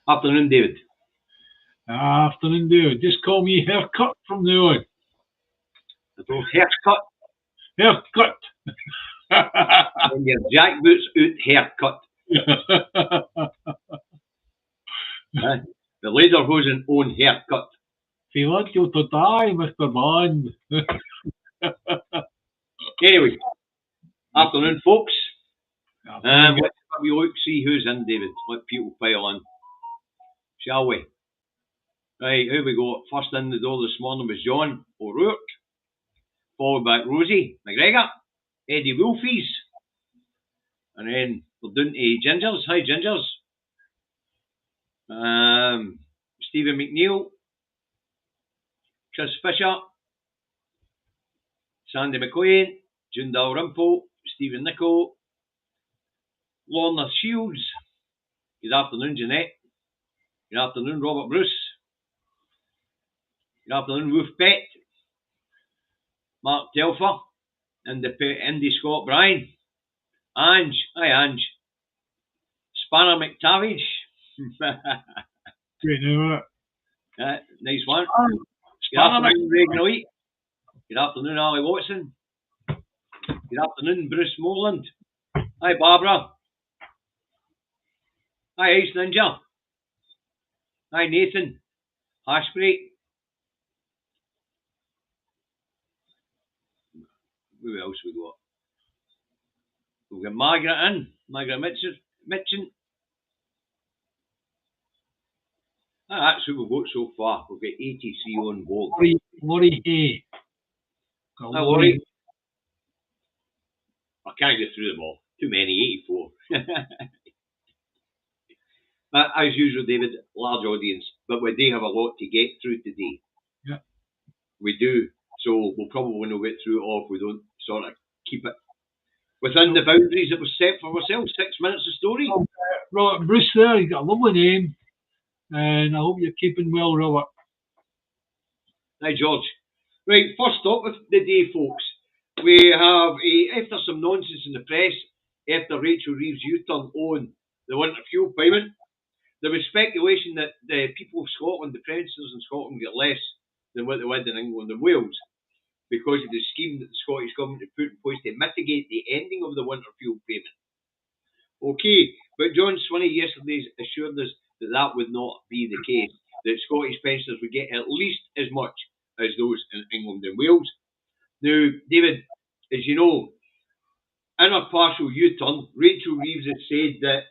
Afternoon, David. Afternoon, David. Just call me Haircut from now on. Haircut. Haircut. When your jackboots out, haircut. The lederhosen own haircut. If you want you to die, Mr. Man. Anyway, afternoon, folks. Afternoon, Let's have a wee look, see who's in, David. Let people pile in. Shall we? Right, here we go. First in the door this morning was John O'Rourke, followed by Rosie McGregor, Eddie Wolfies, and then we're down to Gingers. Hi, Gingers. Stephen McNeil, Chris Fisher, Sandy McLean, June Dalrymple, Stephen Nichol, Lorna Shields. Good afternoon, Jeanette. Good afternoon, Robert Bruce. Good afternoon, Wolf Pet. Mark Telfer, Indy Scott Bryan. Ange. Hi, Ange. Spanner McTavish. Great name, Nice one. Good Spanner afternoon, Regan Elite. Good afternoon, Ali Watson. Good afternoon, Bruce Moreland. Hi, Barbara. Hi, Ace Ninja. Hi, Nathan. Hashbreak. Who else we got? We've got Margaret in. Margaret Mitchin. That's who we've got so far. We've got 83 on board. Laurie Hay. Hi, Laurie. I can't get through them all. Too many, 84. As usual, David, large audience, but we do have a lot to get through today. Yeah. We do. So we'll probably not get through it all if we don't sort of keep it within the boundaries that were set for ourselves. 6 minutes of story. Robert Bruce there, he's got a lovely name. And I hope you're keeping well, Robert. Hi, George. Right, first up of the day, folks. We have, after some nonsense in the press, after Rachel Reeves' U-turn on the winter fuel payment, there was speculation that the people of Scotland, the pensioners in Scotland, get less than what they would in England and Wales because of the scheme that the Scottish Government had put in place to mitigate the ending of the winter fuel payment. Okay, but John Swinney yesterday assured us that that would not be the case, that Scottish pensioners would get at least as much as those in England and Wales. Now, David, as you know, in her partial U-turn, Rachel Reeves has said that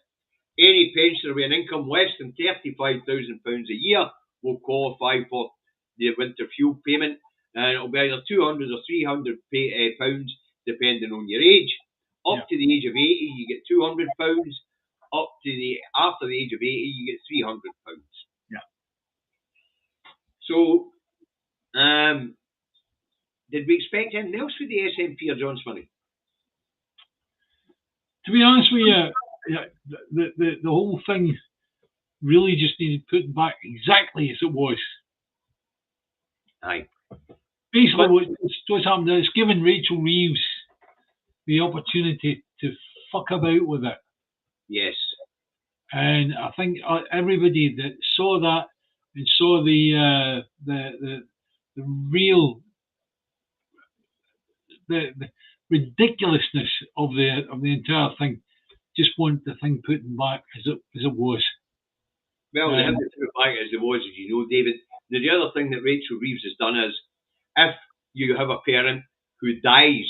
any pensioner with an income less than £35,000 a year will qualify for the winter fuel payment, and it'll be either £200 or £300 depending on your age. Up to the age of 80, you get £200. Up to after the age of 80, you get £300. Yeah. So, did we expect anything else with the SNP or John Swinney? To be honest with you, the whole thing really just needed putting back exactly as it was. Aye. Basically, what's happened is it's given Rachel Reeves the opportunity to fuck about with it. Yes. And I think everybody that saw that and saw the real the ridiculousness of the entire thing just want the thing put back as it was. Well, they have to put it back as it was, as you know, David. Now, the other thing that Rachel Reeves has done is, if you have a parent who dies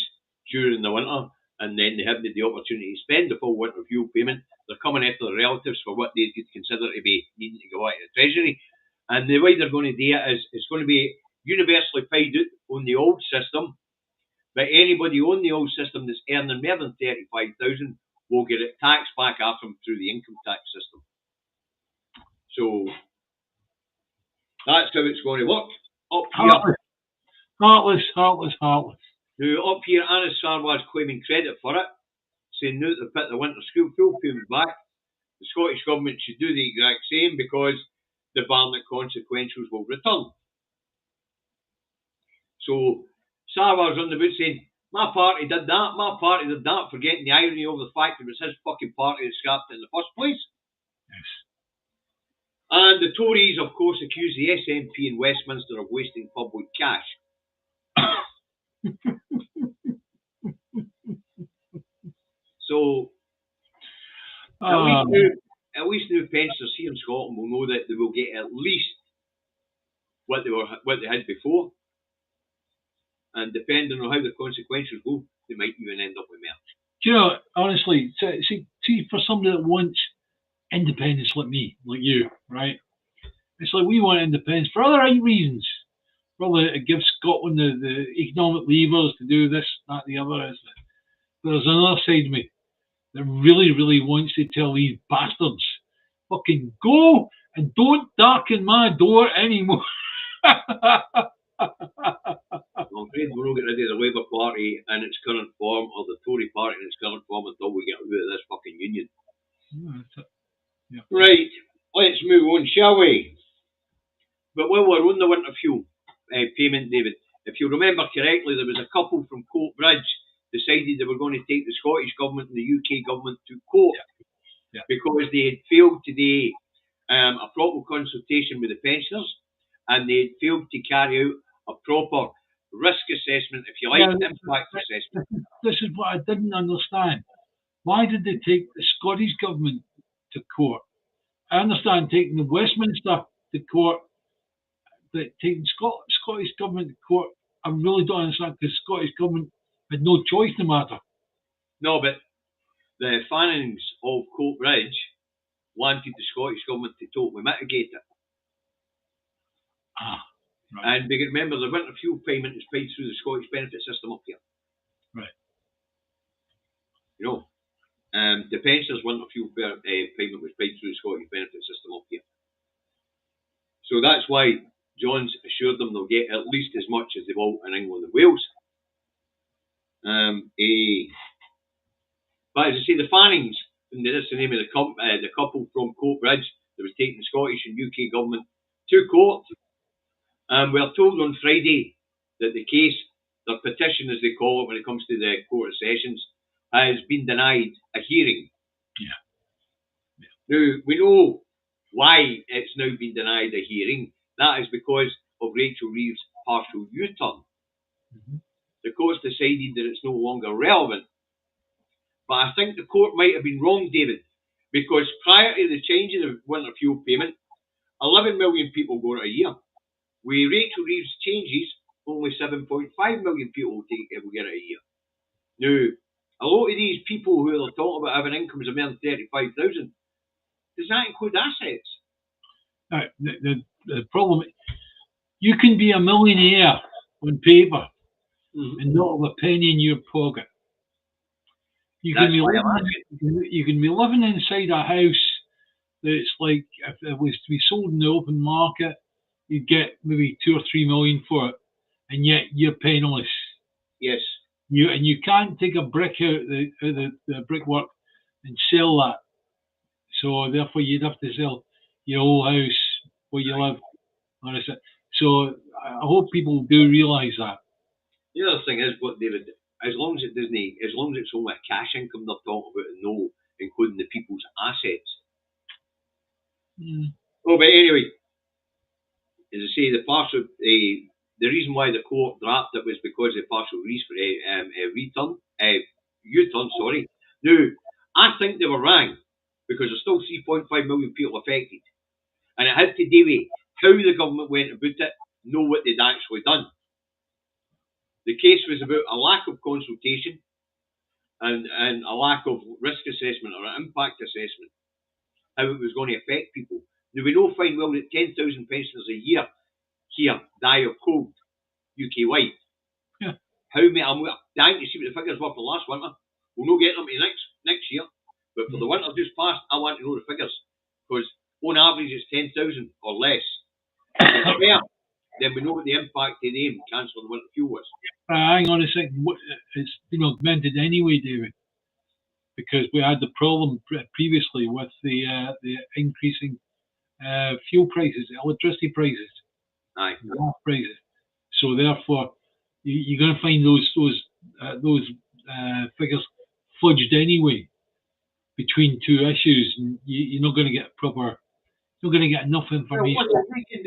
during the winter and then they have the opportunity to spend the full winter fuel payment, they're coming after the relatives for what they could consider to be needing to go out of the Treasury. And the way they're going to do it is it's going to be universally paid out on the old system, but anybody on the old system that's earning more than 35,000 will get it taxed back after them through the income tax system. So that's how it's going to work. Up here, Heartless. Now, up here, Anis Sarwar's claiming credit for it, saying now that they've put the winter school fuel payment back, the Scottish Government should do the exact same because the Barnett consequentials will return. So Sarwar's on the boot saying, my party did that, forgetting the irony of the fact that it was his fucking party that scrapped it in the first place. Yes. Tories, of course, accuse the SNP in Westminster of wasting public cash. So, at least new pensioners here in Scotland will know that they will get at least what they had before, and depending on how the consequences go, they might even end up with more. Do you know, honestly, see, for somebody that wants independence like me, like you, right? It's like we want independence for other right reasons. Probably it gives Scotland the economic levers to do this, that, the other. But there's another side of me that really, really wants to tell these bastards, fucking go and don't darken my door anymore. I'm afraid we're not getting rid of the Labour Party in its current form, or the Tory Party in its current form, until we get out of this fucking union. Yeah. Right, let's move on, shall we? But while we're on the winter fuel payment, David, if you remember correctly, there was a couple from Coatbridge decided they were going to take the Scottish Government and the UK Government to court because they had failed to do a proper consultation with the pensioners, and they had failed to carry out a proper risk assessment, if you like, impact assessment. This is what I didn't understand. Why did they take the Scottish Government to court? I understand taking the Westminster to court, but taking Scottish Government to court, I really don't understand, because Scottish Government had no choice in the matter. No, but the Fannings of Coatbridge wanted the Scottish Government to totally mitigate it. Right. And remember, the winter fuel payment is paid through the Scottish benefit system up here. Right. You know, the pensioners' winter fuel payment was paid through the Scottish benefit system up here. So that's why John's assured them they'll get at least as much as they will in England and Wales. But as I say, the Fannings, and that's the name of the couple from Coatbridge that was taking the Scottish and UK Government to court. We are told on Friday that the case, their petition as they call it when it comes to the Court of Sessions, has been denied a hearing. Yeah. Now, we know why it's now been denied a hearing. That is because of Rachel Reeves' partial U-turn. Mm-hmm. The court's decided that it's no longer relevant. But I think the court might have been wrong, David, because prior to the change of the winter fuel payment, 11 million people go out a year. With Rachel Reeves' changes, only 7.5 million people will get out a year. Now, a lot of these people who are talking about having incomes of more than 35,000, does that include assets? The problem, you can be a millionaire on paper and not have a penny in your pocket. You can be living inside a house that's like, if it was to be sold in the open market, you'd get maybe 2 or 3 million for it, and yet you're penniless. Yes. You can't take a brick out of the brickwork and sell that. So therefore, you'd have to sell your whole house where you live. So I hope people do realise that. The other thing is, what David, as long as it's only a cash income they're talking about, and no including the people's assets. Oh, but anyway, as I say, the reason why the court dropped it was because of partial U-turn. Sorry. Now, I think they were wrong, because there's still 3.5 million people affected, and it had to do with how the government went about it, know what they'd actually done. The case was about a lack of consultation and a lack of risk assessment or impact assessment, how it was going to affect people. Now, we know fine well that 10,000 pensioners a year here die of cold, UK-wide. Yeah. How many? I'm dying to see what the figures were for last winter. We'll not get them to next year, but for the winter just passed, I want to know the figures, because on average it's 10,000 or less. Then we know what the impact of them cancelling the winter fuel was. Hang on a second. It's been augmented anyway, David, because we had the problem previously with the increasing fuel prices, electricity prices, gas prices. So therefore, you're going to find those figures fudged anyway between two issues, and you're not going to get proper You're going to get enough Well, information.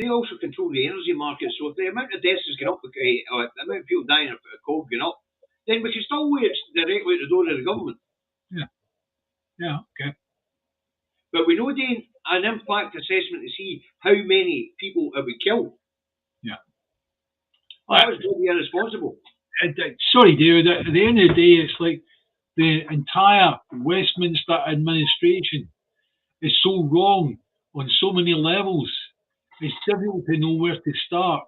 they also control the energy market, so if the amount of deaths is going up, or the amount of people dying of COVID going up, then we can still wait directly at the door of the government. Yeah, okay. But we know doing an impact assessment to see how many people it would kill. Yeah. That was really irresponsible. Sorry, David, at the end of the day, it's like the entire Westminster administration is so wrong on so many levels. It's difficult to know where to start.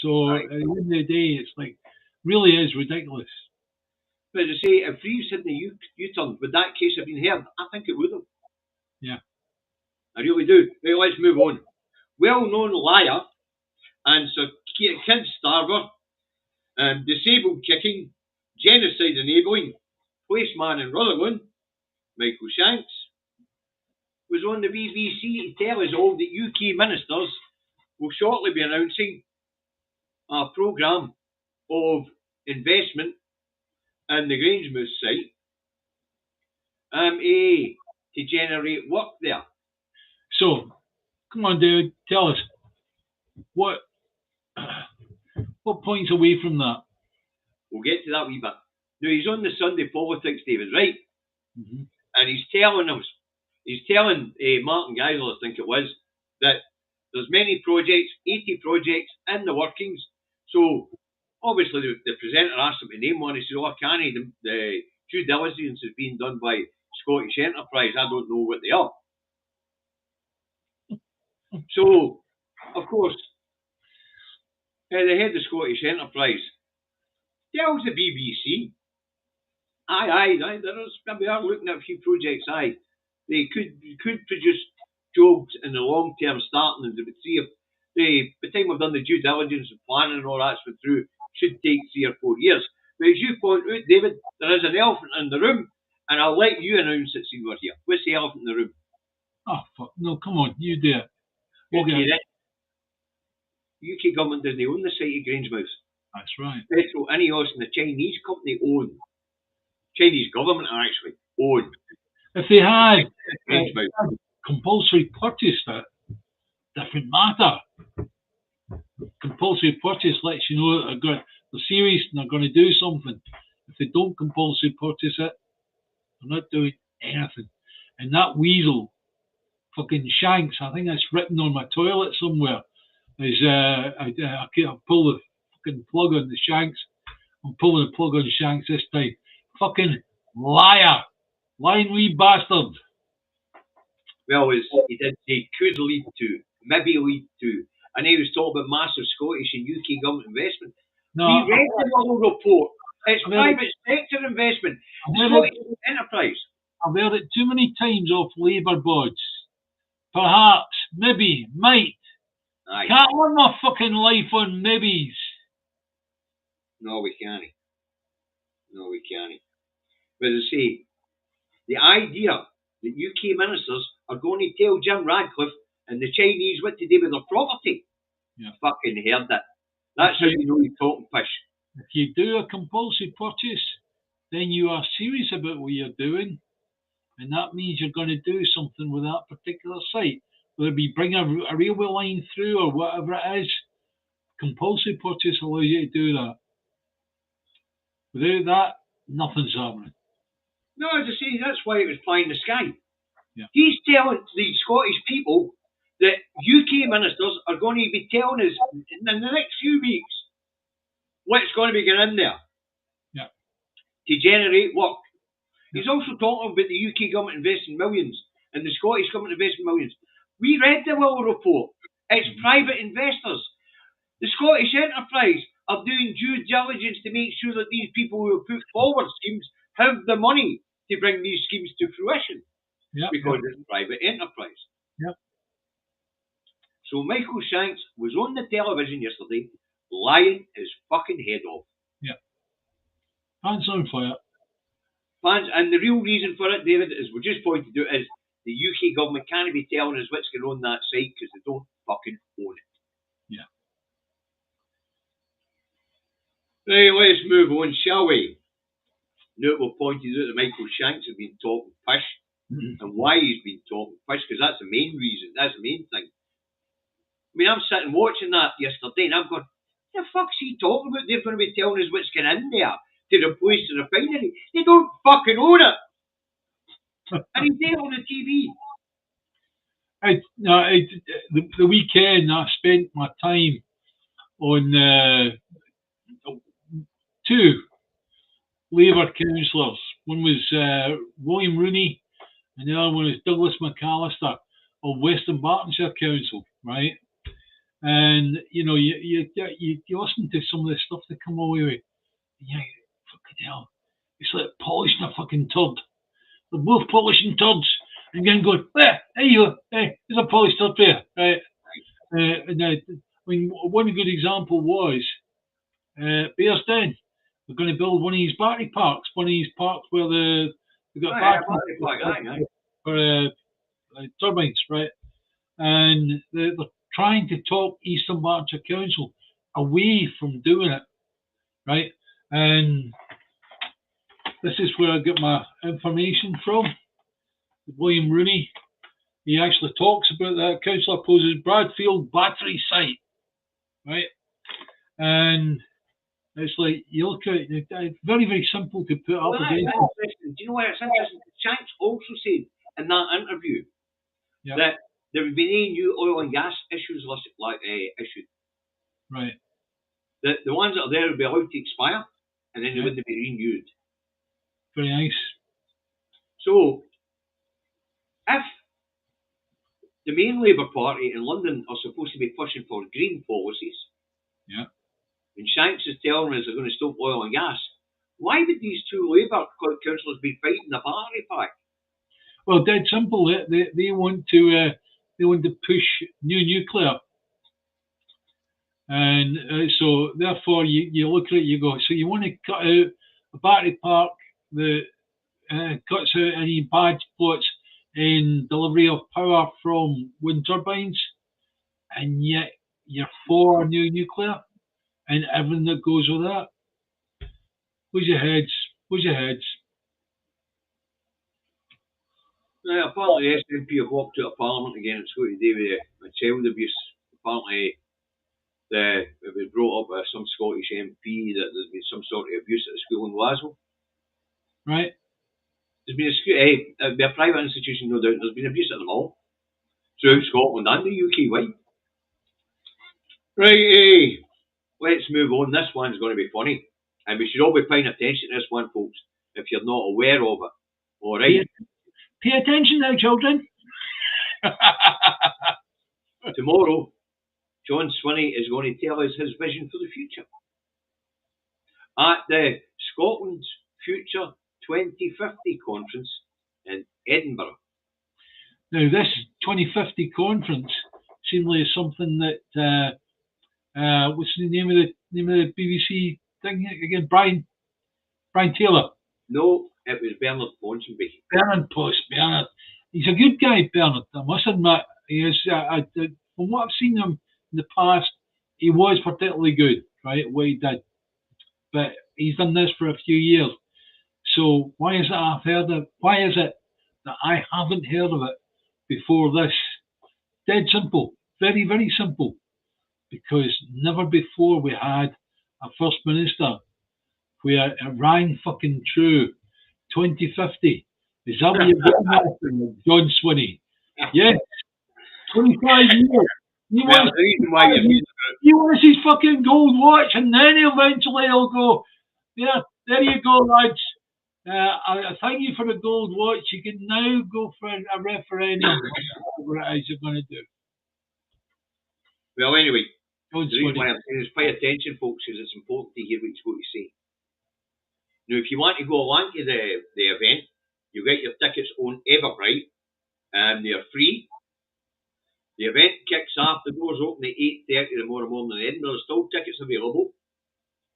So Right. at the end of the day, it's like really is ridiculous. But as I say, if Reeves had the U-turn, would that case have been heard? I think it would have. Yeah. I really do. Right, let's move on. Well-known liar and Sir Kid Starver, disabled kicking, genocide enabling, policeman in Rutherglen, Michael Shanks, was on the BBC to tell us all that UK ministers will shortly be announcing a programme of investment in the Grangemouth site to generate work there. So, come on, David, tell us what points away from that. We'll get to that wee bit. Now, he's on the Sunday Politics, David, right? Mm-hmm. And he's telling Martin Geisel, I think it was, that there's many projects, 80 projects in the workings. So, obviously, the presenter asked him to name one. He said, oh, can he? The due diligence is being done by Scottish Enterprise. I don't know what they are. So, of course, the head of Scottish Enterprise tells the BBC, we are looking at a few projects, they could produce jobs in the long term, starting in the time we've done the due diligence and planning and all that's went through, should take 3 or 4 years. But as you point out, David, there is an elephant in the room, and I'll let you announce it since we're here. What's the elephant in the room? Oh, fuck. No, come on, you do it. Okay, then. UK government doesn't own the site of Grangemouth. That's right. Petro, Ineos, and the Chinese company own. Chinese government actually own. If they had Grangemouth. compulsory purchase, that different matter. Compulsory purchase lets you know that they're serious and they're going to do something. If they don't compulsory purchase it, they're not doing anything. And that weasel, fucking Shanks, I think that's written on my toilet somewhere, is I'll pull the fucking plug on the Shanks. I'm pulling the plug on Shanks this time. Fucking liar. Lying wee bastard. Well, he did say could lead to, maybe lead to. And he was talking about massive Scottish and UK government investment. No, we read the Mueller report. It's private sector investment. Scottish Enterprise. I've heard it too many times off Labour boards. Perhaps, maybe, might. Aye. Can't live my fucking life on maybes. No, we can't. No, we can't. But as I say, the idea that UK ministers are going to tell Jim Radcliffe and the Chinese what to do with their property. Yeah. Fucking heard that. That's how you know you're talking pish. If you do a compulsory purchase, then you are serious about what you're doing. And that means you're going to do something with that particular site. Whether it be bring a railway line through or whatever it is, compulsory purchase allows you to do that. Without that, nothing's happening. No, as I say, that's why it was pie in the sky. Yeah. He's telling the Scottish people that UK ministers are going to be telling us in the next few weeks what's going to be going in there. Yeah. To generate work. Yeah. He's also talking about the UK government investing millions and the Scottish government investing millions. We read the Will report. It's private investors. The Scottish Enterprise are doing due diligence to make sure that these people who have put forward schemes have the money to bring these schemes to fruition. Yep, because it's private enterprise. Yep. So Michael Shanks was on the television yesterday lying his fucking head off. Yeah. Pants on fire. And the real reason for it, David, is we just pointed out, is the UK government can't be telling us what's going on that site because they don't fucking own it. Yeah. Right, let's move on, shall we? Now we've pointed out that Michael Shanks has been talking pish. and why he's been talking piss, because that's the main reason, that's the main thing. I mean, I'm sitting watching that yesterday, and I'm going, the fuck's he talking about? They're going to be telling us what's going in there to replace the refinery. They don't fucking own it. And he's there on the TV. The weekend I spent my time on two Labour councillors. One was William Rooney, and the other one was Douglas McAllister of Western Bartonshire Council, right? And you listen to some of the stuff they come away with. Yeah, fucking hell, it's like polishing a fucking turd. They're both polishing turds, and then going, there you go, hey, there's a polished turd there, right? I mean, one good example was Bearsden. They're going to build one of these battery parks, they've got battery park for turbines, right? And they're trying to talk Eastern Bartonshire Council away from doing it, right? And this is where I get my information from. William Rooney, he actually talks about that. Councillor opposes Bradfield battery site, right? And it's like, you look at it, it's very, very simple to put up against. Do you know what it's interesting? Shanks also said in that interview that there would be any new oil and gas issues issued. Right. The ones that are there would be allowed to expire, and then they wouldn't be renewed. Very nice. So, if the main Labour Party in London are supposed to be pushing for green policies, and Shanks is telling us they're going to stop oil and gas, why would these two Labour councillors be fighting the battery pack? Well, dead simple. They want to push new nuclear, and so therefore you look at it, you go, so you want to cut out a battery park that cuts out any bad spots in delivery of power from wind turbines, and yet you're for new nuclear and everything that goes with that. Where's your heads? Apparently the SNP have walked out of Parliament again. It's got to do with child abuse. Apparently it was brought up by some Scottish MP that there's been some sort of abuse at a school in Glasgow. Right. There's been a private institution, no doubt. There's been abuse at them all, throughout Scotland and the UK wide. Right, let's move on. This one's going to be funny, and we should all be paying attention to this one, folks, if you're not aware of it. All right. Pay attention now, children. Tomorrow, John Swinney is going to tell us his vision for the future at the Scotland's Future 2050 conference in Edinburgh. Now, this 2050 conference seemed like something that what's the name of the BBC thing again? Brian Taylor. No, it was Bernard Ponsonby. Bernard. He's a good guy, Bernard. I must admit, he is. From what I've seen him in the past, he was particularly good, right? What he did, but he's done this for a few years. So why is it that I haven't heard of it before this? Dead simple, very, very simple. Because never before we had a First Minister where it rang fucking true. 2050. Is that what you're getting at, John Swinney? Yes. 25 years. He wants his fucking gold watch, and then eventually he'll go, yeah, there you go, lads. I thank you for the gold watch. You can now go for a referendum, whatever it is you're going to do. Well, anyway, the reason why I'm saying is pay attention, folks, because it's important to hear what he's going to say. Now, if you want to go along to the event, you get your tickets on Everbright, and they're free. The event kicks off, the doors open at 8:30 tomorrow morning in Edinburgh. There's still tickets available.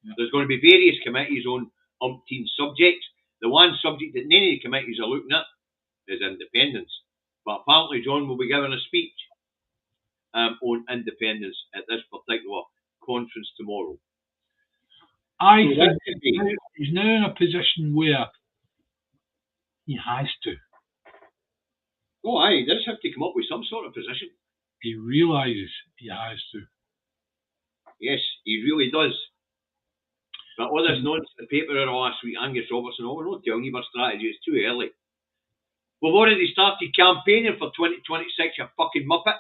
Yeah. There's going to be various committees on umpteen subjects. The one subject that none of the committees are looking at is independence. But apparently John will be giving a speech on independence at this particular conference tomorrow. I think he's now in a position where he has to. Oh, aye, he does have to come up with some sort of position. He realises he has to. Yes, he really does. But all this nonsense in the paper last week, Angus Robertson, we're not telling you about strategy, it's too early. We've already started campaigning for 2026, you fucking muppet.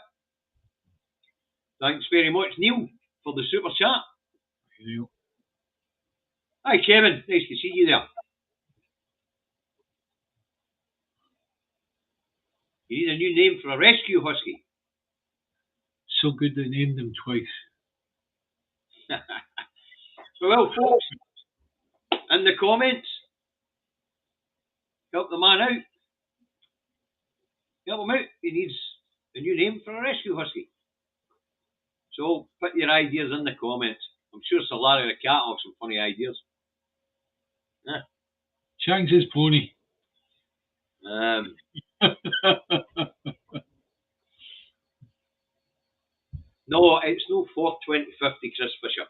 Thanks very much, Neil, for the super chat. You know. Hi, Kevin. Nice to see you there. You need a new name for a rescue husky. So good they named him twice. Well, folks, in the comments, help the man out. Help him out. He needs a new name for a rescue husky. So put your ideas in the comments. I'm sure Sir Larry the Cat will have some funny ideas. Yeah. Shanks his pony. No, it's no 4th 2050 Chris Fisher.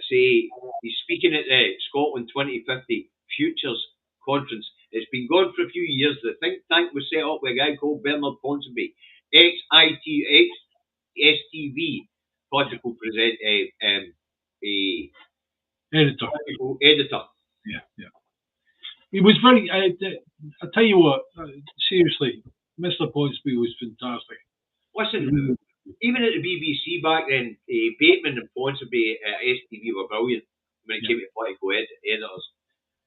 He's speaking at the Scotland 2050 Futures Conference. It's been going for a few years. The think tank was set up by a guy called Bernard Ponsonby, STV political Editor. political editor. Yeah. He was very. I tell you what, seriously, Mr. Ponsonby was fantastic. Listen, even at the BBC back then, Bateman and Ponsonby at STV were brilliant when it came to political editors.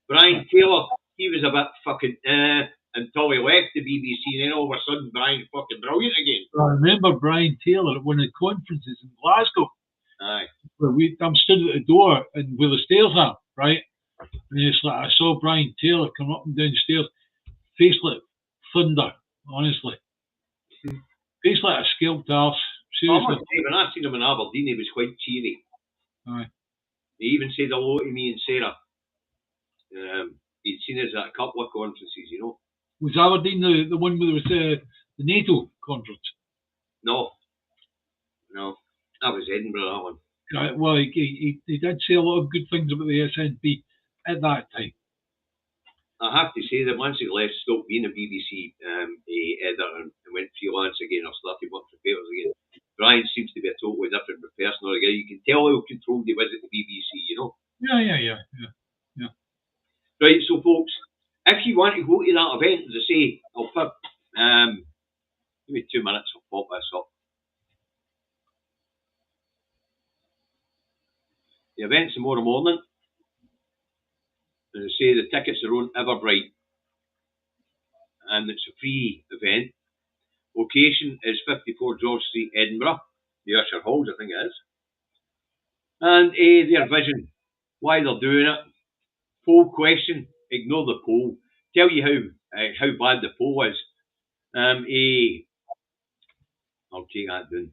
Brian Taylor, he was a bit fucking until he left the BBC, and then all of a sudden Brian fucking brilliant again. I remember Brian Taylor at one of the conferences in Glasgow. Aye. Where I'm stood at the door and where the stairs are, right? And it's like I saw Brian Taylor come up and down the stairs, face like thunder, honestly. Face like a scalped arse. Seriously. When I seen him in Aberdeen, he was quite cheery. Aye. He even said hello to me and Sarah. He'd seen us at a couple of conferences, you know. Was Aberdeen the one where there was the NATO conference? No. That was Edinburgh, that one. Well, he did say a lot of good things about the SNP at that time. I have to say that once he left, stopped being a BBC editor and went freelance again, or started working for papers again. Brian seems to be a totally different person or a guy. You can tell how controlled he was at the BBC, you know. Yeah. Right, so folks, if you want to go to that event, as I say, I'll put give me 2 minutes, I'll pop this up. The event's tomorrow morning. As I say, the tickets are on Everbright. And it's a free event. Location is 54 George Street, Edinburgh. The Usher Halls, I think it is. And their vision, why they're doing it. Poll question, ignore the poll. Tell you how bad the poll is. I'll take that down.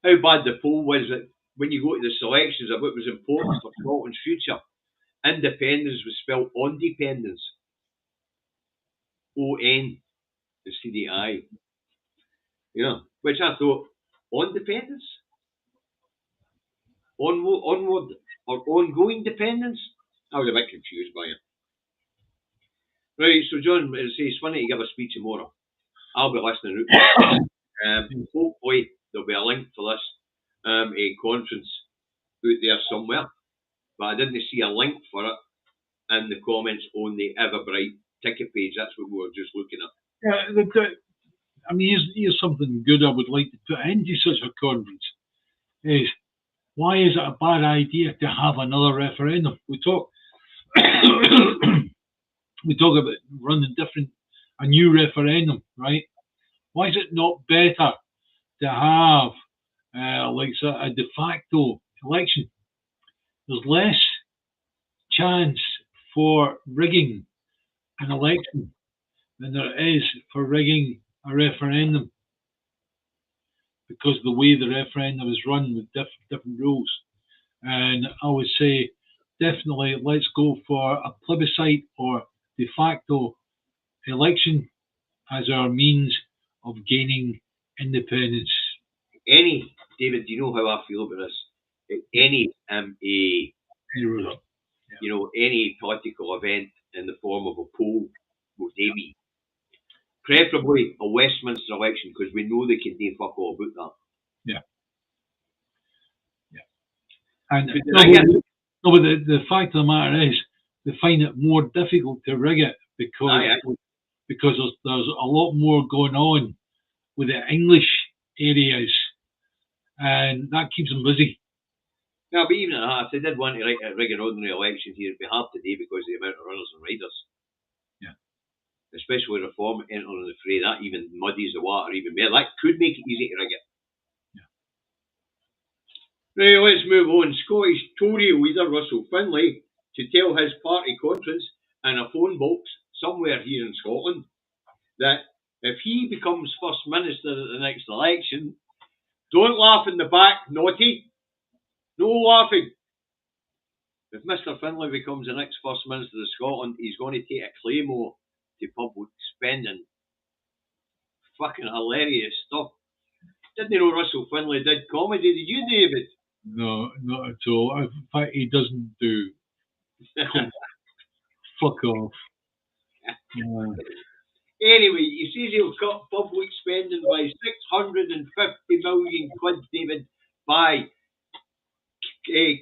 How bad the poll was that when you go to the selections of what was important for Scotland's future, independence was spelled on dependence. O-N instead of I. Yeah, which I thought, on dependence? Onward or ongoing dependence? I was a bit confused by it. Right, so John, as I say, it's funny to give a speech tomorrow. I'll be listening out. Hopefully there'll be a link for this a conference out there somewhere. But I didn't see a link for it in the comments on the Everbright ticket page. That's what we were just looking at. Yeah, I mean, here's something good I would like to put into such a conference. Is why is it a bad idea to have another referendum? We talk about running a new referendum, right? Why is it not better to have a de facto election? There's less chance for rigging an election than there is for rigging a referendum, because the way the referendum is run with different rules. And I would say definitely let's go for a plebiscite or de facto election as our means of gaining independence. David, do you know how I feel about this? Any any political event in the form of a poll will be. Preferably a Westminster election, because we know they can do fuck all about that. Yeah. And Could they rig it? but the fact of the matter is, they find it more difficult to rig it because there's a lot more going on with the English areas, and that keeps them busy. Yeah, but even at that, if they did want to rig an ordinary election here, it'd be hard today because of the amount of runners and riders. Yeah. Especially Reform entering the fray, that even muddies the water even more. That could make it easy to rig it. Right, let's move on. Scottish Tory leader Russell Finlay to tell his party conference in a phone box somewhere here in Scotland that if he becomes First Minister at the next election, don't laugh in the back, naughty. No laughing. If Mr. Finlay becomes the next First Minister of Scotland, he's going to take a claymore to public spending. Fucking hilarious stuff. Didn't know Russell Finlay did comedy, did you, David? No, not at all. In fact, he doesn't do. Fuck off. Anyway, he says he'll cut public spending by 650 million quid, David, by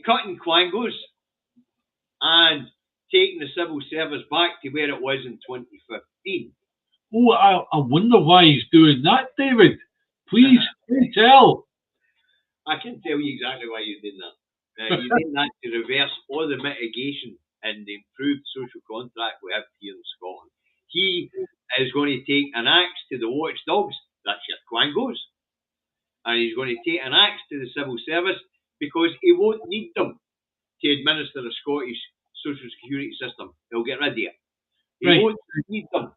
cutting quangos and taking the civil service back to where it was in 2015. Oh, I wonder why he's doing that, David. Please tell. I can tell you exactly why you're doing that. You're doing that to reverse all the mitigation and the improved social contract we have here in Scotland. He is going to take an axe to the watchdogs, that's your quangos, and he's going to take an axe to the civil service because he won't need them to administer the Scottish social security system. He'll get rid of it. He won't need them.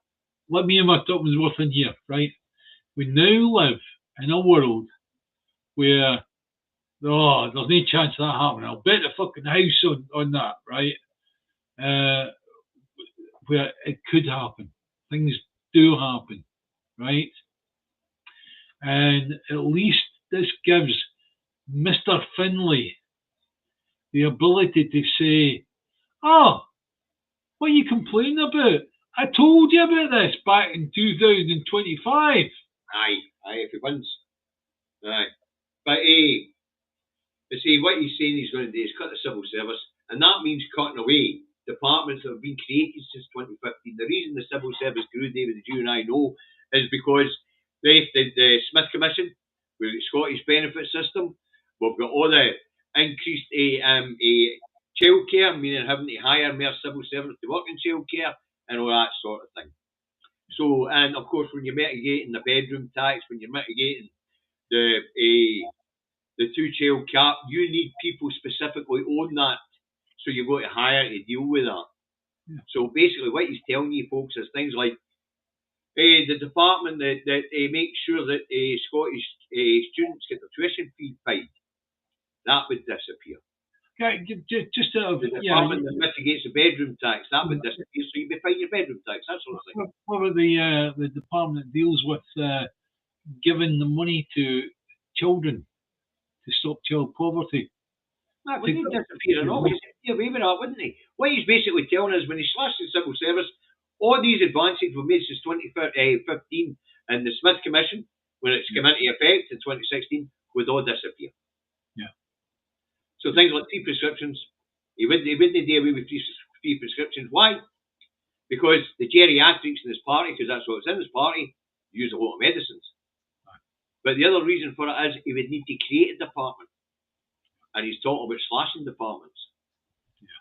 Let me and my Tupman's worth in here, right? We now live in a world where there's no chance of that happening. I'll bet the fucking house on that, right? Where it could happen. Things do happen, right? And at least this gives Mr. Finlay the ability to say, oh, what are you complaining about? I told you about this back in 2025. Aye, if he wins. Aye. But see, what he's saying he's going to do is cut the civil service, and that means cutting away departments that have been created since 2015. The reason the civil service grew, David, as you and I know, is because the Smith Commission, with the Scottish benefit system, we've got all the increased childcare, meaning having to hire more civil servants to work in childcare and all that sort of thing. So, and of course, when you're mitigating the bedroom tax, when you're mitigating the two-child cap, you need people specifically on that. So you've got to hire to deal with that. Yeah. So basically, what he's telling you folks is things like the department that makes sure that Scottish students get their tuition fee paid. That would disappear. Okay, just the department that mitigates the bedroom tax, that would disappear. So you'd be paying your bedroom tax, that sort of thing. What about the department that deals with giving the money to children to stop child poverty? That wouldn't disappear at all. He'd be away with that, wouldn't he? What he's basically telling us, when he slashed the civil service, all these advances were made since 2015 and the Smith Commission, when it's come into effect in 2016, would all disappear. Yeah. So things like free prescriptions, he wouldn't do away with free prescriptions. Why? Because the geriatrics in his party, because that's what's in his party, use a lot of medicines. Right. But the other reason for it is he would need to create a department. And he's talking about slashing departments. Yeah.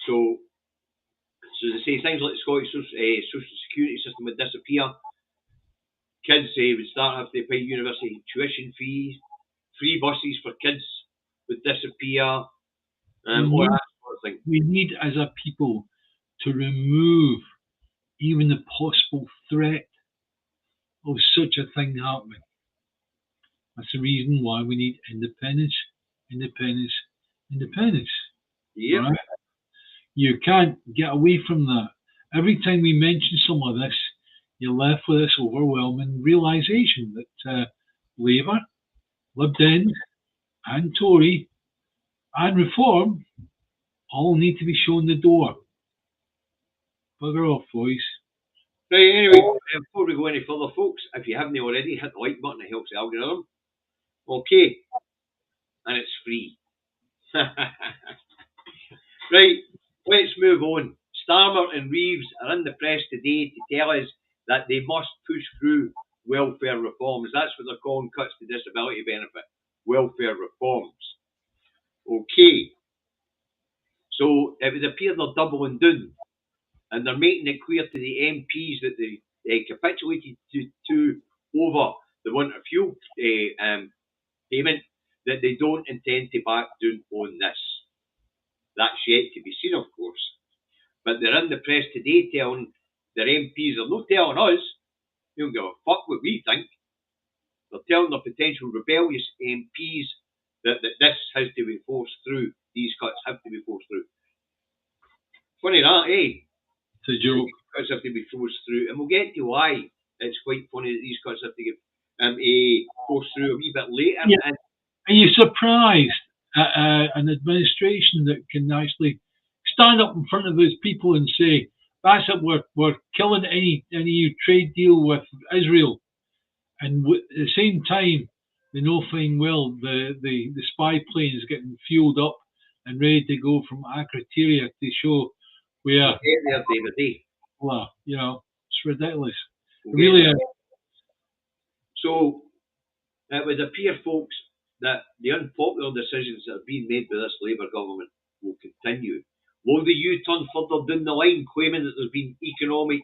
So they say things like the Scottish social security system would disappear. Kids would start having to pay university tuition fees. Free buses for kids would disappear. All that sort of thing. We need, as a people, to remove even the possible threat of such a thing happening. That's the reason why we need independence. Yeah. Right? You can't get away from that. Every time we mention some of this, you're left with this overwhelming realisation that Labour, Lib Dems, and Tory, and Reform all need to be shown the door. Bugger off, boys. Right, anyway, before we go any further, folks, if you haven't already, hit the like button, it helps the algorithm. Okay, and it's free. Right, let's move on. Starmer and Reeves are in the press today to tell us that they must push through welfare reforms. That's what they're calling cuts to disability benefit. Welfare reforms. Okay, so it would appear they're doubling down and they're making it clear to the MPs that they capitulated to over the winter fuel payment that they don't intend to back down on this. That's yet to be seen, of course. But they're in the press today telling their MPs, they're not telling us, they don't give a fuck what we think. They're telling their potential rebellious MPs that this has to be forced through. These cuts have to be forced through. Funny that, eh? It's a joke. Cuts have to be forced through. And we'll get to why it's quite funny that these cuts have to get forced through a wee bit later. Yeah. Are you surprised at an administration that can actually stand up in front of those people and say, that's it, we're killing any trade deal with Israel, and at the same time they know fine well the spy plane is getting fueled up and ready to go from Akrotiri to show where there, David. Well, it's ridiculous. Okay. Really is. So it would appear, folks, that the unpopular decisions that have been made by this Labour government will continue. Will the U-turn further down the line, claiming that there's been economic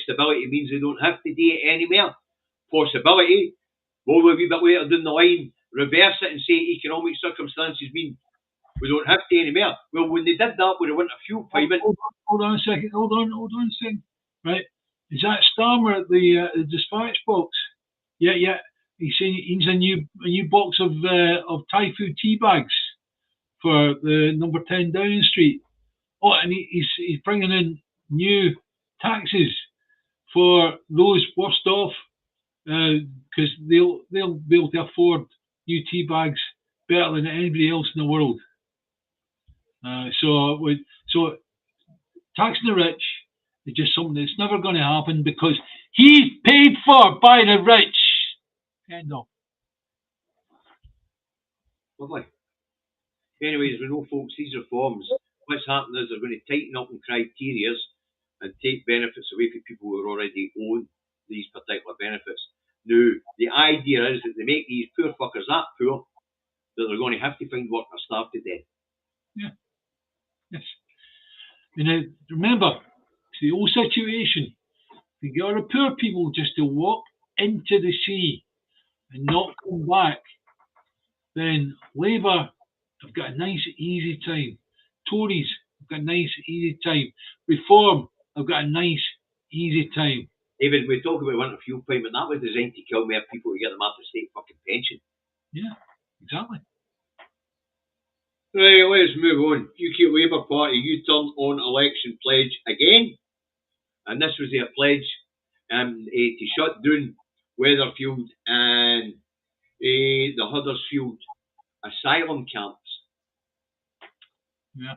stability means they don't have to do it anymore? Possibility. Will we a wee bit later down the line reverse it and say economic circumstances mean we don't have to anymore? Well, when they did that with the winter fuel payment... Hold on a second. Right. Is that Starmer at the dispatch box? Yeah. He's saying he needs a new box of Thai food tea bags for the number 10 Downing Street. Oh, and he's bringing in new taxes for those worst off because they'll be able to afford new tea bags better than anybody else in the world. So taxing the rich is just something that's never going to happen because he's paid for by the rich. End of. Lovely. Anyways, we know, folks, these reforms, what's happening is they're going to tighten up in criteria and take benefits away from people who already own these particular benefits. Now, the idea is that they make these poor fuckers that poor that they're going to have to find work or starve to death. Yeah. Yes. Remember, it's the old situation. You get the poor people just to walk into the sea and not come back, then Labour have got a nice, easy time. Tories have got a nice, easy time. Reform have got a nice, easy time. David, we talk about winter fuel payment, that was designed to kill more people to get them out of state fucking pension. Yeah, exactly. Right, let's move on. UK Labour Party U-turn on election pledge again. And this was their pledge to shut down Weatherfield and the Huddersfield asylum camps. Yeah.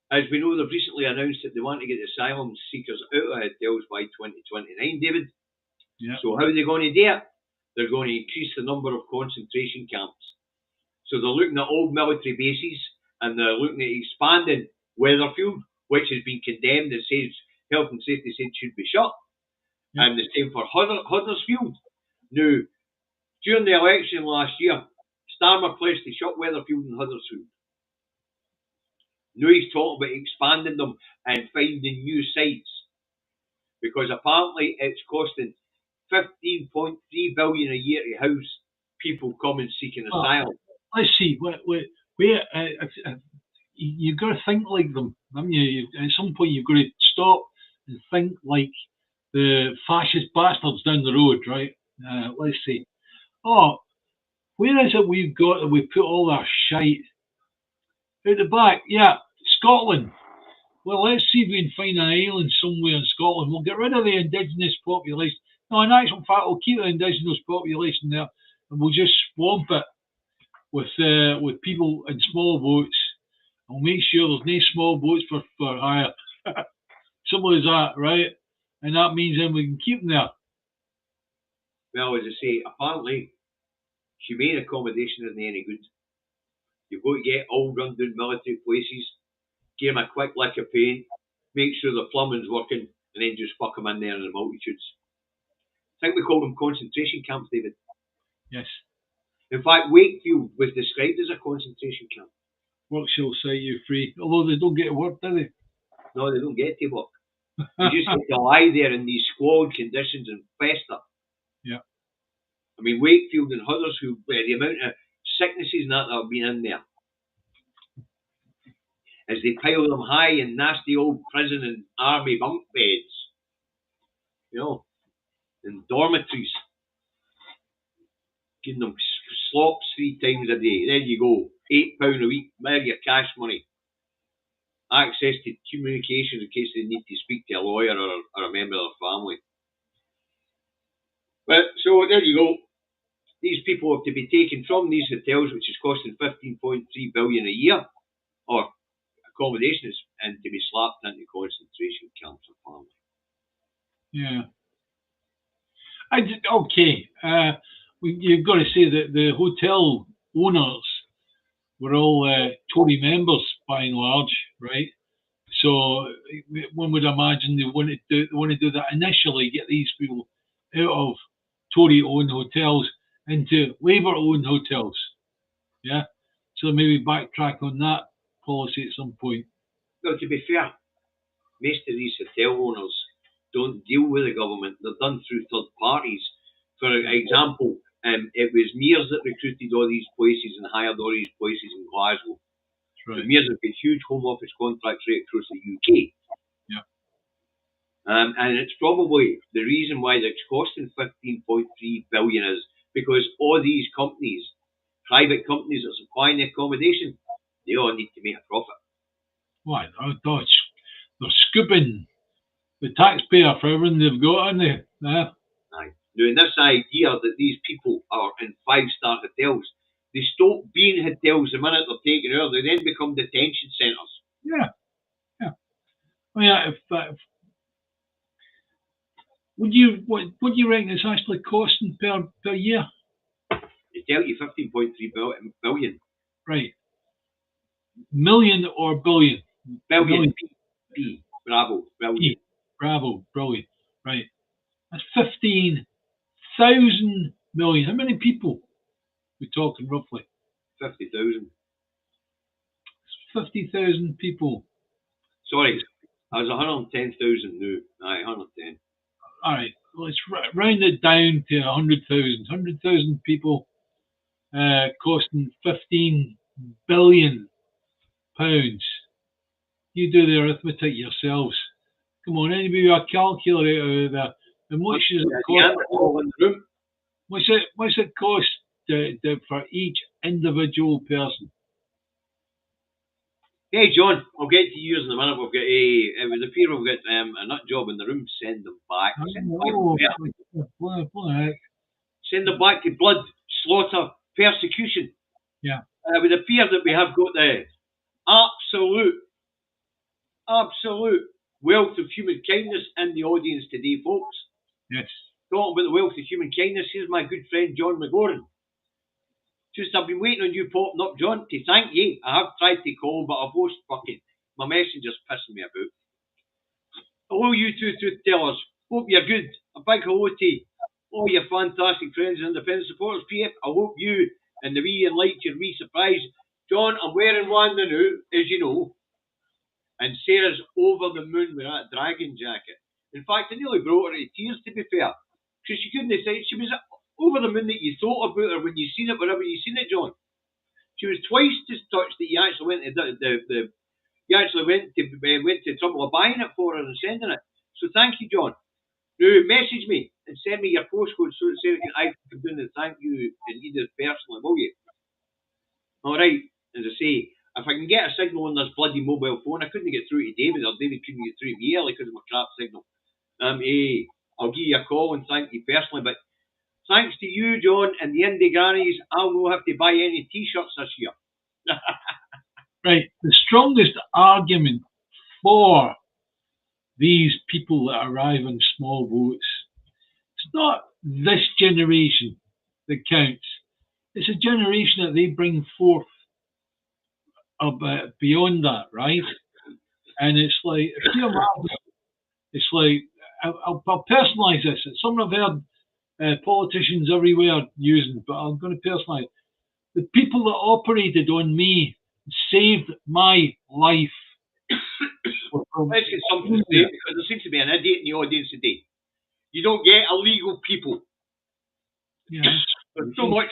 As we know, they've recently announced that they want to get the asylum seekers out of hotels by 2029, David. Yeah. So how are they going to do it? They're going to increase the number of concentration camps. So they're looking at old military bases and they're looking at expanding Weatherfield, which has been condemned and says health and safety said should be shut. Yeah. And the same for Huddersfield. Now, during the election last year, Starmer pledged to shut Weatherfield and Huddersfield. Now he's talking about expanding them and finding new sites because apparently it's costing $15.3 billion a year to house people coming seeking asylum. Let's see. You've got to think like them, haven't you? At some point, you've got to stop and think like the fascist bastards down the road, right? Let's see. Oh, where is it we've got that we put all our shite? Out the back, yeah, Scotland. Well, let's see if we can find an island somewhere in Scotland. We'll get rid of the indigenous population. No, in actual fact, we'll keep the indigenous population there, and we'll just swamp it with people in small boats. We'll make sure there's no small boats for hire. Simple as that, right? and that means then we can keep them there. Well, as I say, apparently, humane accommodation isn't any good. You've got to get all run-down military places, give them a quick lick of paint, make sure the plumbing's working, and then just fuck them in there in the multitudes. I think we call them concentration camps, David. Yes. In fact, Wakefield was described as a concentration camp. Work shall set you free. Although they don't get to work, do they? No, they don't get to work. They just get to lie there in these squalid conditions and fester. Yeah. I mean, Wakefield and Huddersfield, the amount of sicknesses and that have been in there, as they pile them high in nasty old prison and army bunk beds, you know, in dormitories, giving them slops 3 times a day. There you go, £8 a week, there your cash money. Access to communication in case they need to speak to a lawyer or a member of their family. But so there you go. These people have to be taken from these hotels, which is costing $15.3 billion a year, or accommodations, and to be slapped into concentration camps apparently. Yeah. Okay. You've got to say that the hotel owners were all Tory members by and large, right? So one would imagine they want to do that initially, get these people out of Tory-owned hotels into Labour-owned hotels. Yeah. So maybe backtrack on that policy at some point. Well, to be fair, most of these hotel owners don't deal with the government. They're done through third parties. For example, it was Mears that recruited all these places and hired all these places in Glasgow. Right. Mears have got huge home office contracts right across the UK. Yeah. And it's probably the reason why it's costing $15.3 billion is because all these companies, private companies that are supplying the accommodation, they all need to make a profit. Why? They're scooping the taxpayer for everything they've got, aren't they? Aye. Now, in this idea that these people are in 5-star hotels, they stop being hotels the minute they're taken over. They then become detention centres. Yeah. Yeah. I mean, if what do you reckon it's actually costing per year? They tell you 15.3 billion. Right. Million or billion? Billion. B. Bravo. Brilliant. Bravo. Brilliant. Right. That's 15,000 million. How many people we're talking roughly? 50,000. 50,000 people. Sorry, I was 110,000 now. Aye, 110. All right, let's round it down to 100,000. 100,000 people costing £15 billion. You do the arithmetic yourselves. Come on, anybody with a calculator out there? And what's it cost? What's it cost for each individual person? Hey John, I'll get to yours in a minute. We've got it would appear we've got a nut job in the room. Send them back. Send them back to blood, slaughter, persecution. Yeah. It would appear that we have got the absolute wealth of human kindness in the audience today, folks. Yes. Talking about the wealth of human kindness, here's my good friend John McGoran. Just I've been waiting on you popping up, John, to thank you. I have tried to call, but I've lost fucking my messenger's pissing me about. Hello, you two truth tellers. Hope you're good. A big hello to all your fantastic friends and independent supporters, PF. I hope you and the wee and liked your wee surprise. John, I'm wearing one now, as you know. And Sarah's over the moon with that dragon jacket. In fact, I nearly brought her to tears, to be fair. Because she couldn't say she was over the moon that you thought about her when you seen it, wherever you seen it, John. She was twice as touched that you actually went to went to trouble of buying it for her and sending it. So thank you, John. Now message me and send me your postcode so I can come down and thank you and either personally, will you? Alright, as I say, if I can get a signal on this bloody mobile phone, I couldn't get through to David, or David couldn't get through to me early because of my crap signal. I'll give you a call and thank you personally, but thanks to you, John, and the Indie Grannies, I'll not have to buy any t-shirts this year. Right, the strongest argument for these people that arrive on small boats, it's not this generation that counts. It's a generation that they bring forth beyond that, right? And it's like, if you imagine, it's like, I'll personalise this. It's something I've heard politicians everywhere using, but I'm going to personalise. The people that operated on me saved my life. Let's get something to say, because there seems to be an idiot in the audience today. You don't get illegal people. Yeah. There's so much.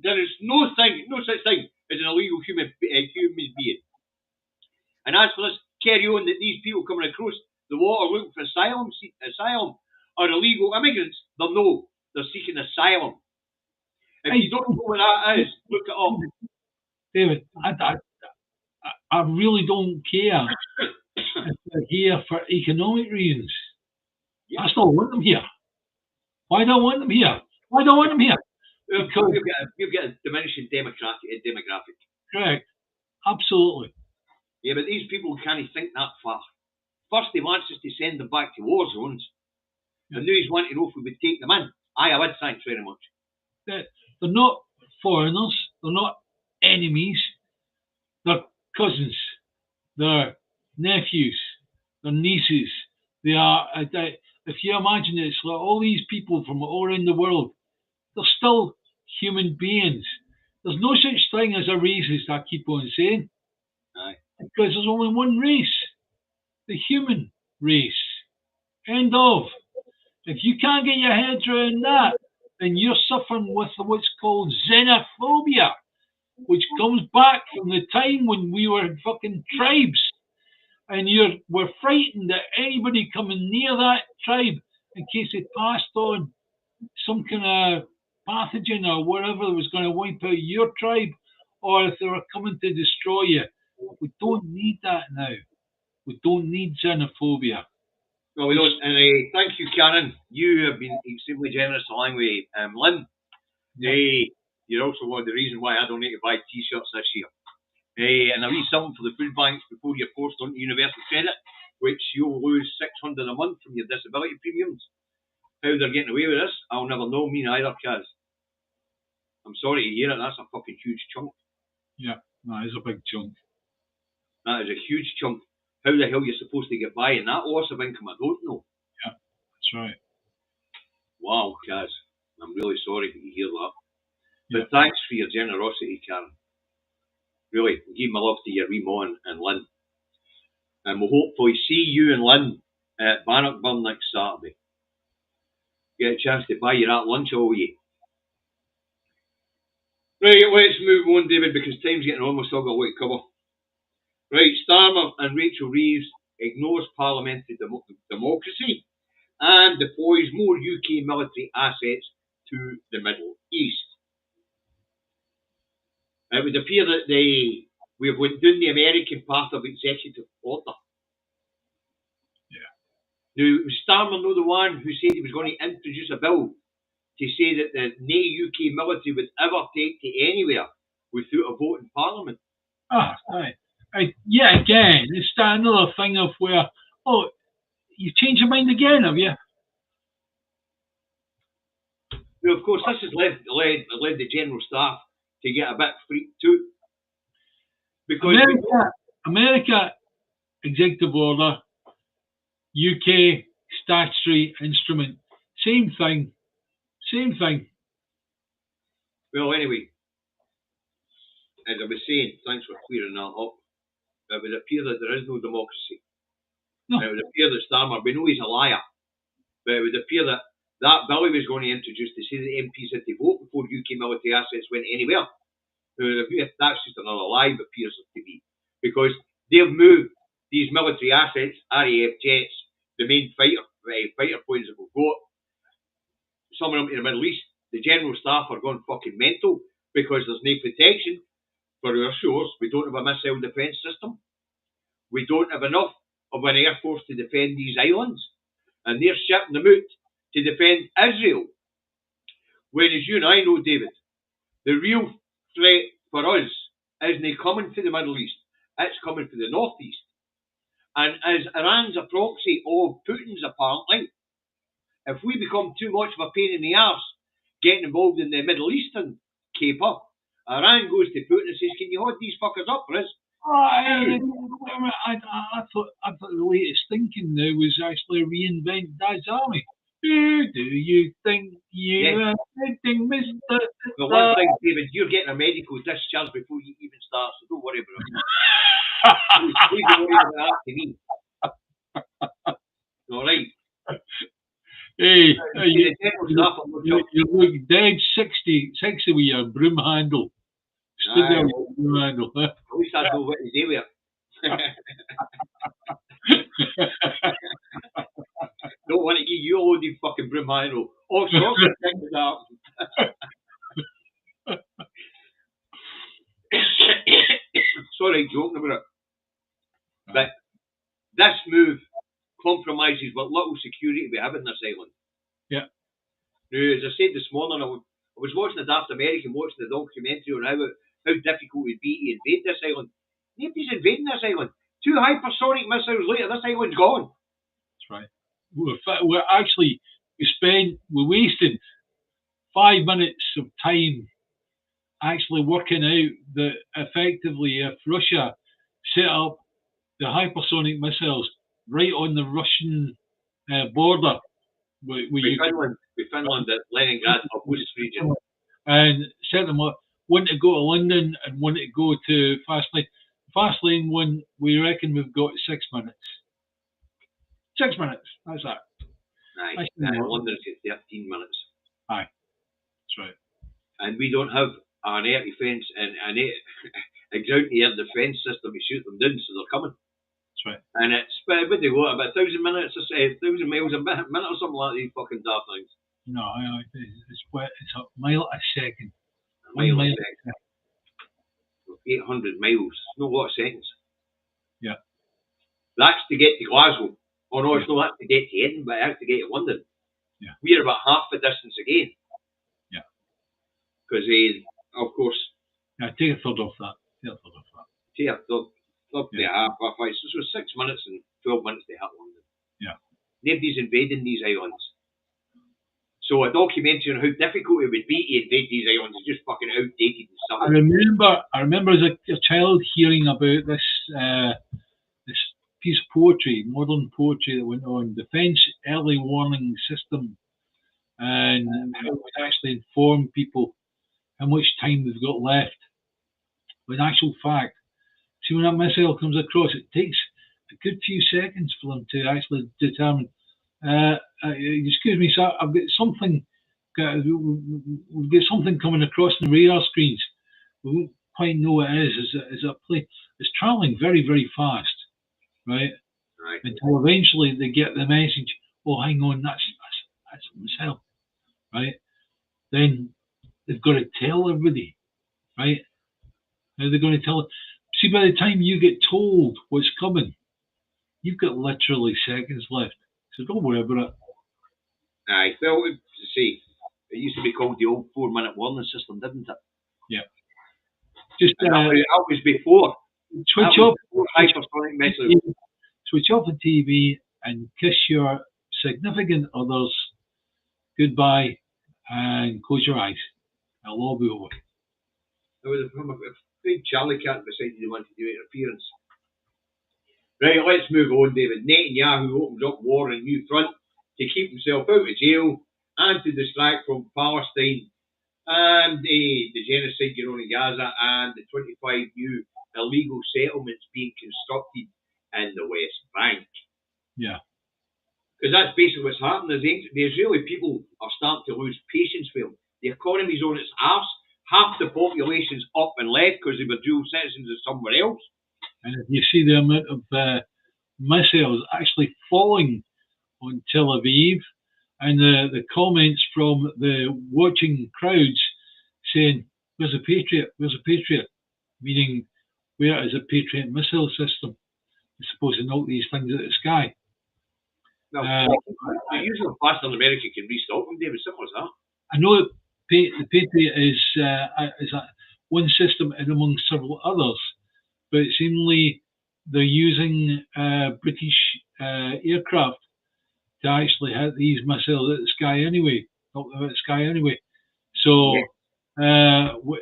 There is no such thing as an illegal human being. And as for this carry on that these people coming across the water looking for asylum are illegal immigrants, they're seeking asylum. If you don't know what that is, look it up. David, I really don't care if they're here for economic reasons. Yeah. I still want them here. Why do I want them here? Why do I want them here? Because you've got a diminishing demographic. Correct. Absolutely. Yeah, but these people can't think that far. First, they want us to send them back to war zones, and now he's wanting to know if we would take them in. I would, thanks very much. They're not foreigners. They're not enemies. They're cousins. They're nephews. They're nieces. They are. If you imagine it, it's like all these people from all around the world. They're still human beings. There's no such thing as a racist, I keep on saying. Aye. Because there's only one race. The human race. End of. If you can't get your head around that, then you're suffering with what's called xenophobia, which comes back from the time when we were fucking tribes. And we're frightened that anybody coming near that tribe, in case they passed on some kind of pathogen or whatever that was going to wipe out your tribe, or if they were coming to destroy you. We don't need that now. We don't need xenophobia. No, we don't. And thank you, Karen. You have been extremely generous along with Lynn. Yeah. You're also one of the reasons why I don't need to buy T-shirts this year. And a wee something for the food banks before you're forced onto universal credit, which you'll lose $600 a month from your disability premiums. How they're getting away with this, I'll never know. Me neither, Kaz. I'm sorry to hear it. That's a fucking huge chunk. Yeah, that is a big chunk. That is a huge chunk. How the hell you're supposed to get by in that loss of income, I don't know. Yeah, that's right. Wow, Kaz. I'm really sorry to hear that. Yeah. But thanks for your generosity, Karen. Really, give my love to your wee Mon and Lynn. And we'll hopefully see you and Lynn at Bannockburn next Saturday. Get a chance to buy you that lunch, all you. Right, let's move on, David, because time's getting on. We've still got a lot to cover. Right, Starmer and Rachel Reeves ignores parliamentary democracy and deploys more UK military assets to the Middle East. It would appear that we have went down the American path of executive order. Yeah. Now, was Starmer no the one who said he was going to introduce a bill to say that the no UK military would ever take to anywhere without a vote in Parliament? Right. Yeah, again, it's that another thing of where, you've changed your mind again, have you? Now, of course, this has led the General Staff to get a bit freaked too. Because America, executive order, UK, statutory instrument, same thing. Well, anyway, as I was saying, thanks for clearing that up. It would appear that there is no democracy. No. It would appear that Starmer, we know he's a liar, but it would appear that bill he was going to introduce to say that MPs had to vote before UK military assets went anywhere. That's just another lie, it appears to be. Because they've moved these military assets, RAF jets, the main fighter planes that we've got, some of them to the Middle East. The General Staff are going fucking mental because there's no protection for our shores. We don't have a missile defence system. We don't have enough of an air force to defend these islands. And they're shipping them out to defend Israel. When, as you and I know, David, the real threat for us isn't coming from the Middle East. It's coming from the North East. And as Iran's a proxy of Putin's, apparently, if we become too much of a pain in the arse getting involved in the Middle Eastern caper, Iran goes to Putin and says, "Can you hold these fuckers up for us?" I thought the latest thinking now was actually reinvent Dad's Army. Who do you think you are thinking, Mr. But one thing, David, you're getting a medical discharge before you even start, so don't worry about it. Please don't worry about that to me. All right. Hey, The devil's laugh at my job. you look dead 60 with your broom handle. Stood Aye, there with well, your broom handle. at least I know what to do with it. Don't want to give you a loaded fucking broom handle. All sorts of things happen. Sorry, joking about it. But this move compromises what little security we have in this island. Yeah. Now, as I said this morning, I was watching the Daft American, watching the documentary on how difficult it would be to invade this island. Nobody's invading this island. 2 hypersonic missiles later, this island's gone. That's right. We're wasting 5 minutes of time actually working out that effectively if Russia set up the hypersonic missiles right on the Russian border With Finland at Leningrad, August region. and set them up, one to go to London and one to go to Fastlane. Fastlane one, we reckon we've got 6 minutes. 6 minutes, that's that. Aye, London's got 13 minutes. Aye, that's right. And we don't have an air defence and a ground-to-air defence system to shoot them down, so they're coming. That's right. And it's, what do they go, about 1,000 minutes, 1,000 miles a minute or something like these fucking daft things. No, it's a mile a second. A mile a second. 800 miles, not a lot of seconds. Yeah. That's to get to Glasgow. Oh no, it's not to get to Edinburgh, that's to get to London. Yeah. We're about half the distance again. Yeah. Because, of course... Yeah, take a third off that. Take a third to half. So it was 6 minutes and 12 minutes to hit London. Yeah. Nobody's invading these islands. So a documentary on how difficult it would be to invade these islands is just fucking outdated and stuff. I remember as a child hearing about this this piece of poetry, modern poetry that went on, Defence Early Warning System, and how it would actually inform people how much time they've got left. But in actual fact, see when that missile comes across, it takes a good few seconds for them to actually determine. Excuse me, sir, I've got something. We've got something coming across the radar screens. We won't quite know what it is. Is a plane? It's travelling very, very fast, right? Right. Until eventually they get the message. Oh, hang on, that's a missile, right? Then they've got to tell everybody, right? How they're going to tell it. See, by the time you get told what's coming, you've got literally seconds left. So don't worry about it. Aye, well, see, it used to be called the old 4-minute warning system, didn't it? Yeah. Just that was before. Switch off hypersonic missiles. Switch off the TV and kiss your significant others goodbye and close your eyes. It'll all be over. There was a big Charlie cat decided he wanted to do interference. Right, let's move on, David. Netanyahu opens up war on a new front to keep himself out of jail and to distract from Palestine and the genocide going on in Gaza and the 25 new illegal settlements being constructed in the West Bank. Yeah. Because that's basically what's happening. The Israeli people are starting to lose patience with them. The economy's on its arse. Half the population's up and left because they were dual citizens of somewhere else. And if you see the amount of missiles actually falling on Tel Aviv, and the comments from the watching crowds saying, "Where's a Patriot? Where's a Patriot?" Meaning, where is a Patriot missile system? It's supposed to knock these things out of the sky. Well, the usual faster than America can restock them, David. Simple as that. I know that the Patriot is one system and among several others, but seemingly they're using British aircraft to actually hit these missiles at the sky anyway, up the sky anyway. So, what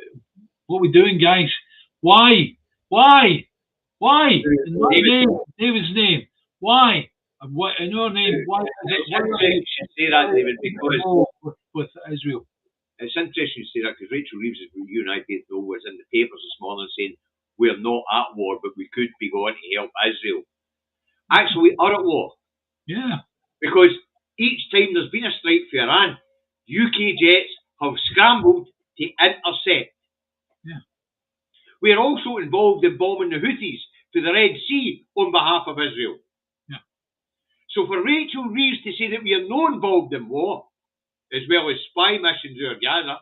are we doing, guys? Why? Why? Why? In my name, David's name. Why? And what in our name? Why is it? Why are You should say that, David, because with Israel? it's interesting you say that because Rachel Reeves, as you and I both know, was in the papers this morning saying we're not at war, but we could be going to help Israel. Actually, we are at war. Yeah. Because each time there's been a strike for Iran, UK jets have scrambled to intercept. Yeah. We are also involved in bombing the Houthis to the Red Sea on behalf of Israel. Yeah. So for Rachel Reeves to say that we are not involved in war, as well as spy missions or Gaza,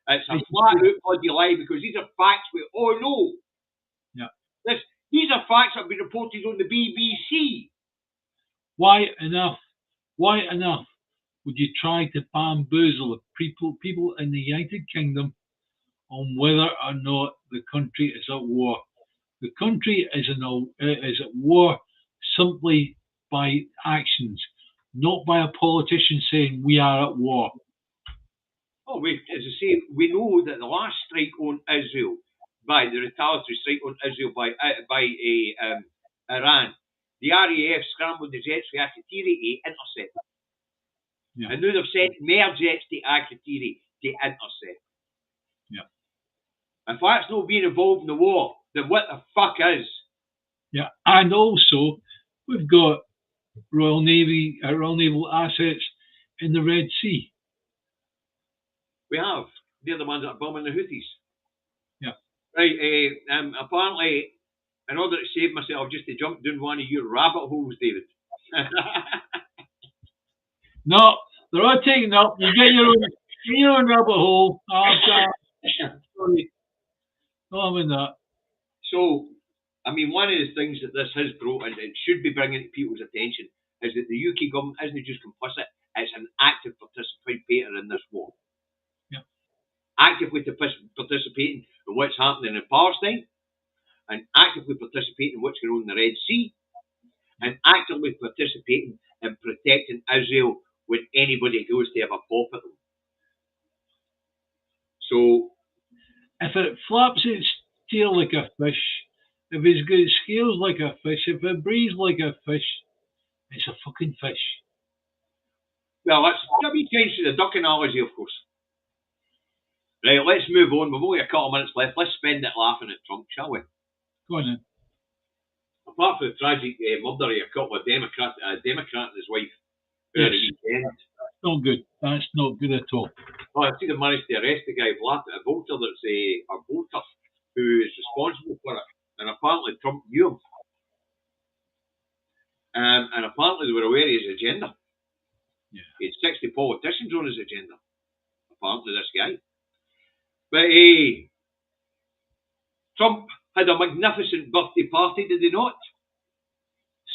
it's a flat out bloody lie because these are facts we all know. Yeah. These are facts that have been reported on the BBC. Why enough? Why enough would you try to bamboozle people in the United Kingdom on whether or not the country is at war? The country is at war simply by actions, not by a politician saying we are at war. Oh, as I say, we know that the last strike on Israel, by the retaliatory strike on Israel by Iran, the RAF scrambled the jets for Akatiri to intercept. Yeah. And now they've sent more jets to Akatiri to intercept. Yeah. If that's not being involved in the war, then what the fuck is? Yeah, and also we've got Royal Naval assets in the Red Sea. We have. They're the ones that are bombing the Houthis. Yeah. Right. Apparently, in order to save myself, just to jump down one of your rabbit holes, David. No, they're all taken up. You get your own rabbit hole. Sorry. No, I'm in that. So, I mean, one of the things that this has brought, and it should be bringing to people's attention, is that the UK government isn't just complicit, it's an active participator in this war. Yeah. Actively participating in what's happening in Palestine, and actively participating in what's going on in the Red Sea, and actively participating in protecting Israel when anybody goes to have a pop at them. So, if it flaps its tail like a fish, if it's got scales like a fish, if it breathes like a fish, it's a fucking fish. well, let me change to the duck analogy, of course. Right, let's move on. We've only a couple of minutes left. Let's spend it laughing at Trump, shall we? Go on then. Apart from the tragic murder of a couple of Democrat and his wife over the weekend. That's not good. That's not good at all. Well, I see they managed to arrest the guy, Volter, that's a voter who is responsible for it. And apparently Trump knew him. And apparently they were aware of his agenda. Yeah. He had 60 politicians on his agenda. Apparently this guy. But Trump had a magnificent birthday party, did he not?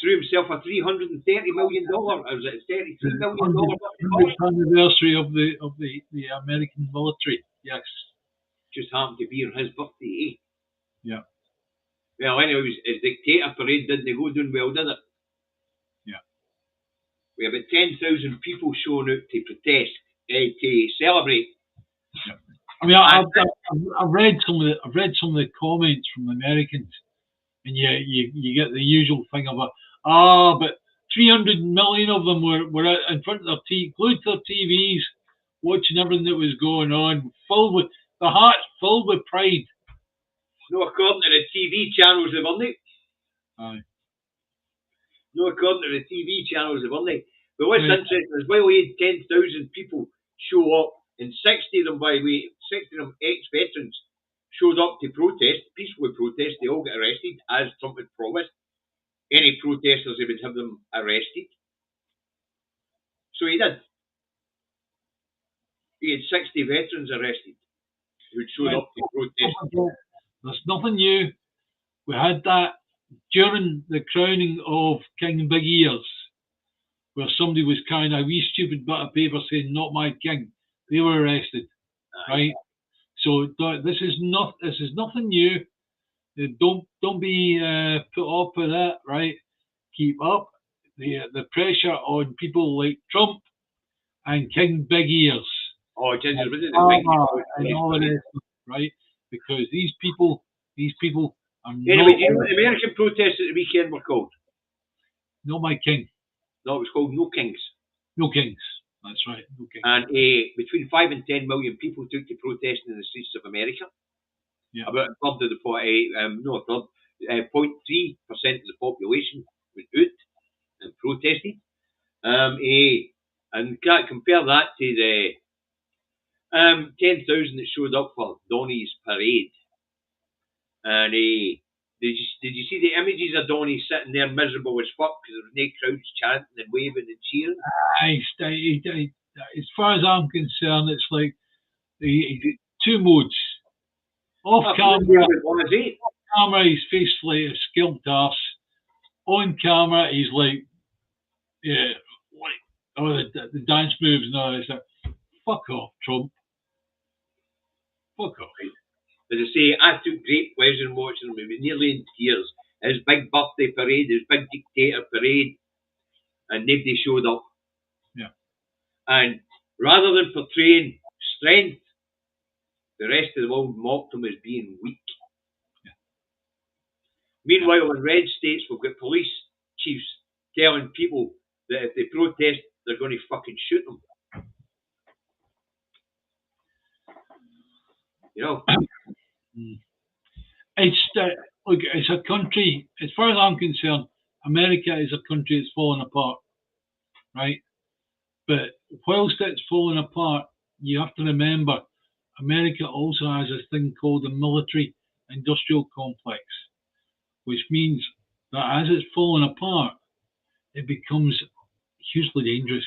Threw himself a $330 million, or was it $33 million? 100th anniversary of the American military. Yes. Just happened to be on his birthday, eh? Yeah. Well, anyway, his dictator parade didn't go down well, did it? Yeah. We had about 10,000 people showing out to protest, to celebrate. Yeah. I mean, I've read some of the comments from the Americans, and you get the usual thing about but 300 million of them were in front of their glued to their TVs, watching everything that was going on, filled with the hearts filled with pride. No, according to the TV channels, they weren't. Aye. No, according to the TV channels, they weren't. But what's interesting is while we had 10,000 people show up, and 60 of them ex-veterans showed up to protest, peacefully protest, they all got arrested, as Trump had promised. Any protesters, he would have them arrested. So he did. He had 60 veterans arrested who'd showed up to protest. There's nothing new. We had that during the crowning of King Big Ears, where somebody was carrying a wee stupid bit of paper saying "Not my king." They were arrested, right? So this is nothing new. Don't be put off with that, right? Keep up the pressure on people like Trump and King Big Ears. Oh, Jesus, And was it the thing? and all the rest, right? Because these people are Anyway, not do you know what the American protests at the weekend were called? no my king, No, it was called No Kings. no kings. That's right, no kings. And between 5 and 10 million people took to protesting in the streets of America. Yeah. About a third of the 0.3% of the population went out and protested. And can't compare that to the 10,000 that showed up for Donny's parade. And did you see the images of Donny sitting there miserable as fuck because there was no crowds chanting and waving and cheering? As far as I'm concerned, it's like two modes. Off camera, he's face like a skilled arse. On camera, he's like, yeah, like the dance moves and all that. Fuck off, Trump. Fuck off. As I say, I took great pleasure in watching him. He was nearly in tears. His big birthday parade, his big dictator parade, and nobody showed up. Yeah. And rather than portraying strength, the rest of the world mocked him as being weak. Yeah. Meanwhile, in red states, we've got police chiefs telling people that if they protest, they're going to fucking shoot them. You know? Look, it's a country, as far as I'm concerned, America is a country that's falling apart, right? But whilst it's falling apart, you have to remember, America also has this thing called the military-industrial complex, which means that as it's falling apart, it becomes hugely dangerous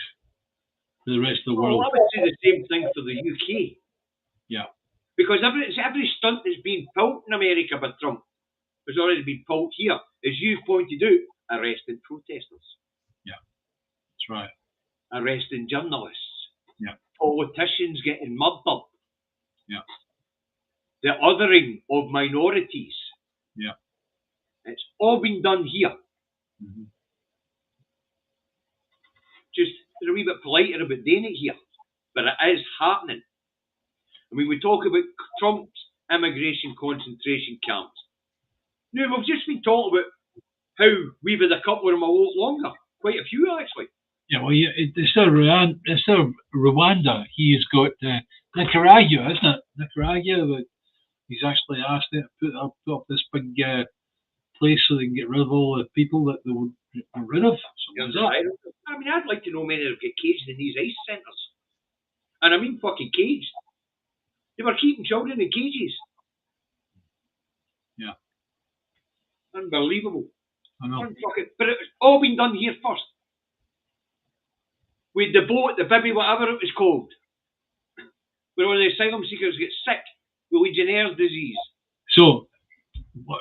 for the rest of the world. I would say the same thing for the UK. Yeah. Because every stunt that's been pulled in America by Trump has already been pulled here. As you pointed out, arresting protesters. Yeah, that's right. Arresting journalists. Yeah. Politicians getting murdered. Yeah. The othering of minorities. Yeah. It's all been done here. Mm-hmm. Just a wee bit politer about doing it here. But it is happening. I mean, we talk about Trump's immigration concentration camps. Now, we've just been talking about how we've had a couple of them a lot longer. Quite a few, actually. Yeah, well, instead of Rwanda, he's got Nicaragua, isn't it? Nicaragua, he's actually asked them to put up this big place so they can get rid of all the people that they would get rid of. So I mean, I'd like to know many that get caged in these ICE centres. And I mean fucking caged. They were keeping children in cages. Yeah. Unbelievable. I know. But it's all been done here first. With the boat, the Bibby, whatever it was called. Where all the asylum seekers get sick with Legionnaire's disease. So,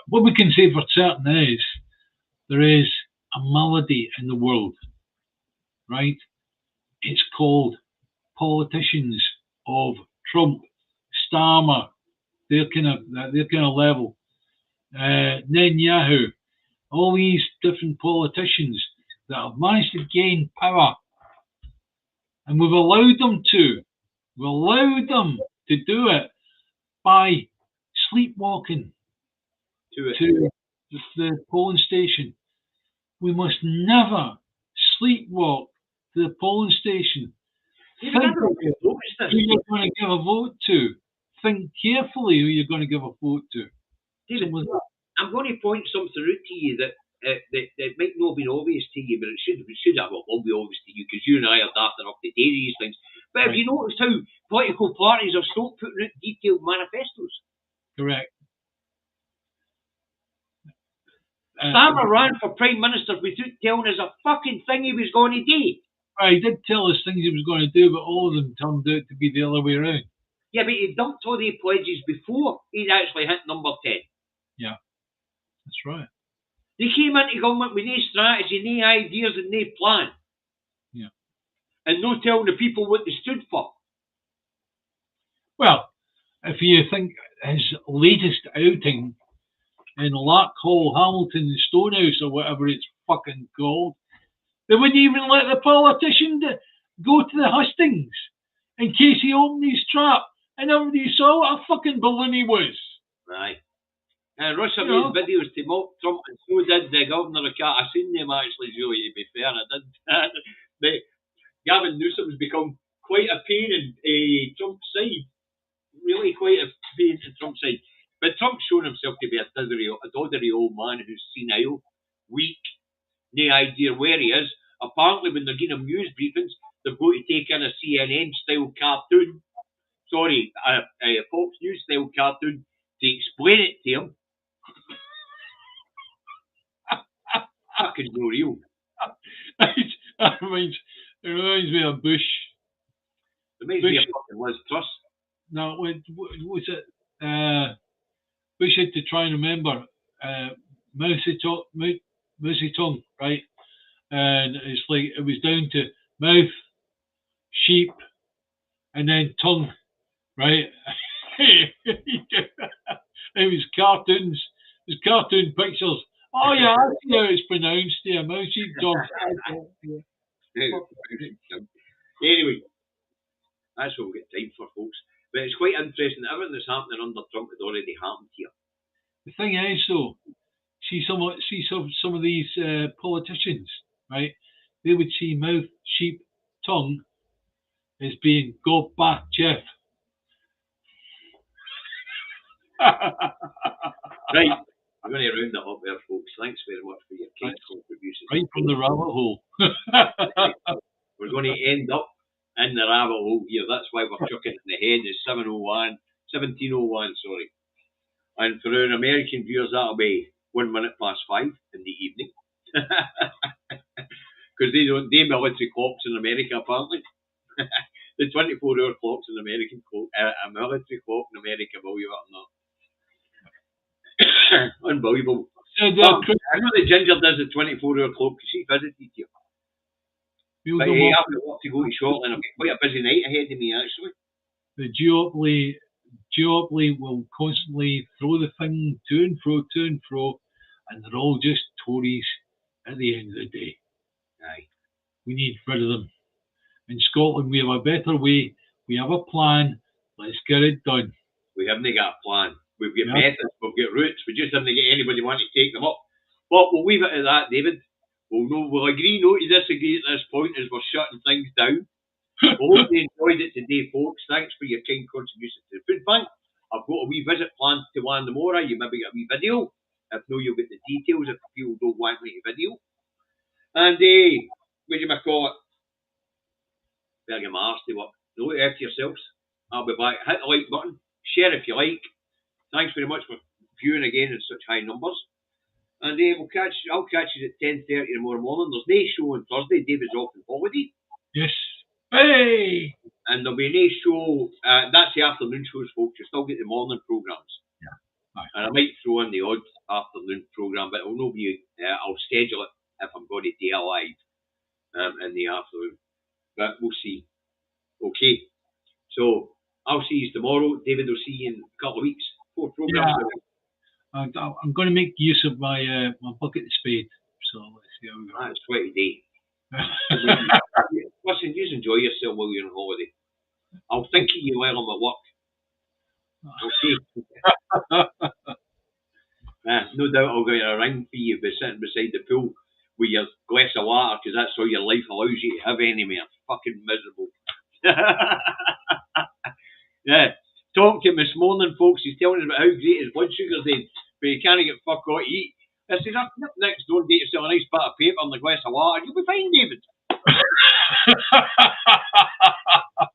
what we can say for certain is, there is a malady in the world, right? It's called politicians of Trump, Starmer, their kind of level, Netanyahu, all these different politicians that have managed to gain power, and we've allowed them to. We allowed them to do it by sleepwalking to the polling station. We must never sleepwalk to the polling station. Think about who you're going to give a vote to. Think carefully who you're going to give a vote to. David, I'm going to point something out to you that might not have been obvious to you, but it should have will be obvious to you because you and I are daft enough to do these things. But have you noticed how political parties have stopped putting out detailed manifestos? Correct. Starmer ran for Prime Minister without telling us a fucking thing he was going to do. He did tell us things he was going to do, but all of them turned out to be the other way around. Yeah, but he dumped all the pledges before he'd actually hit number 10. Yeah, that's right. They came into government with no strategy, no ideas and no plan. Yeah. And no telling the people what they stood for. Well, if you think his latest outing in Larkhall, Hamilton, Stonehouse, or whatever it's fucking called. They wouldn't even let the politician go to the hustings in case he opened his trap, and everybody saw what a fucking balloon he was. Aye. And Russia You know. made videos to mock Trump, and so did the governor of Cat. I seen them actually, Joey, to be fair. I did. Gavin Newsom's become quite a pain in Trump's side. Really quite a pain in Trump's side. But Trump's shown himself to be a doddery old man who's senile, weak, no idea where he is. Apparently, when they're giving him news briefings, they've got to take in a CNN-style cartoon. Sorry, a Fox News-style cartoon to explain it to him. Fucking no real. It reminds me of Bush. It reminds me of fucking Liz Truss. No, what was it? Bush had to try and remember mousy tongue, right? And it's like it was down to mouth, sheep, and then tongue, right? It was cartoons. It was cartoon pictures. Oh yeah, I see how it's pronounced there, mousy tongue. Anyway, that's what we've got time for, folks. But it's quite interesting. Everything that's happening under Trump had already happened here. The thing is, though, see some of these politicians, right? They would see mouth, sheep, tongue as being go back, Jeff. Right, I'm going to round that up there, folks. Thanks very much for your kind contributions. Right from the rabbit hole. We're going to end up in the rabbit hole here. That's why we're chucking in the head. It's 17:01, sorry. And for our American viewers, that'll be 1 minute past 5 in the evening. Because they military clocks in America, apparently. The 24-hour clocks in American clock, a military clock in America, believe it or not. Unbelievable. I know the Ginger does the 24-hour clock because she visited you. But I've got work to go to shortly, and I've got quite a busy night ahead of me, actually. The duopoly will constantly throw the thing to and fro, and they're all just Tories at the end of the day. Aye. We need rid of them. In Scotland, we have a better way. We have a plan. Let's get it done. We haven't got a plan. We've got methods. We've got routes. We just haven't got anybody wanting to take them up. But we'll leave it at that, David. We'll agree not to disagree at this point as we're shutting things down. I hope you enjoyed it today, folks. Thanks for your kind contribution to the food bank. I've got a wee visit planned to Landamora. You maybe get a wee video. If no, you'll get the details if people don't want me to video. And what do you call it? Better get my arse to work. Look after yourselves. I'll be back. Hit the like button. Share if you like. Thanks very much for viewing again in such high numbers. And I'll catch you at 10:30 tomorrow morning. There's no show on Thursday. David's off on holiday. Yes. Hey! And there'll be no show. That's the afternoon shows, folks. You still get the morning programmes. Yeah. Right. And I might throw in the odd afternoon programme, but it'll not be. I'll schedule it if I'm going to day alive in the afternoon. But we'll see. Okay. So I'll see you tomorrow. David will see you in a couple of weeks. 4 programmes. Yeah. I'm going to make use of my bucket of spade. So let's see how we go. That's 20 days. Listen, you enjoy yourself while you're on holiday. I'll think of you while I'm at work. Okay. No doubt I'll get a ring for you sitting beside the pool with your glass of water because that's all your life allows you to have anymore. Fucking miserable. Yeah. Talking to him this morning, folks. He's telling us about how great his blood sugar's in, but he can't get fuck all to eat. I said, up next door and get yourself a nice bit of paper and a glass of water. You'll be fine, David.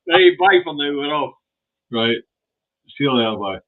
Right, bye for now. We're off. Right. See you later, bye.